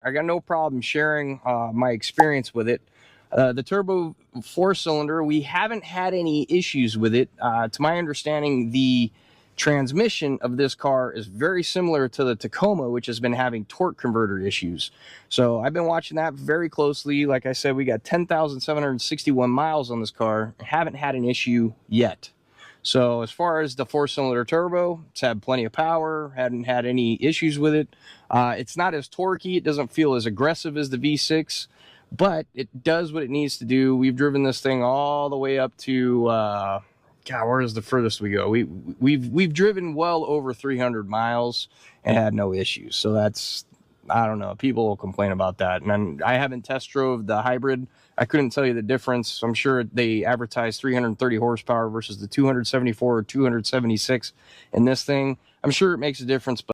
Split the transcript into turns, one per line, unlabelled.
I got no problem sharing my experience with it. The turbo 4-cylinder, we haven't had any issues with it. To my understanding, the transmission of this car is very similar to the Tacoma, which has been having torque converter issues. So I've been watching that very closely. Like I said, we got 10,761 miles on this car. Haven't had an issue yet. So as far as the 4-cylinder turbo, it's had plenty of power, hadn't had any issues with it. It's not as torquey. It doesn't feel as aggressive as the V6, but it does what it needs to do. We've driven this thing all the way up to, God, where is the furthest we go? We've driven well over 300 miles and had no issues. So that's, I don't know, people will complain about that. And I haven't test drove the hybrid. I couldn't tell you the difference. I'm sure they advertise 330 horsepower versus the 274 or 276 in this thing. I'm sure it makes a difference, but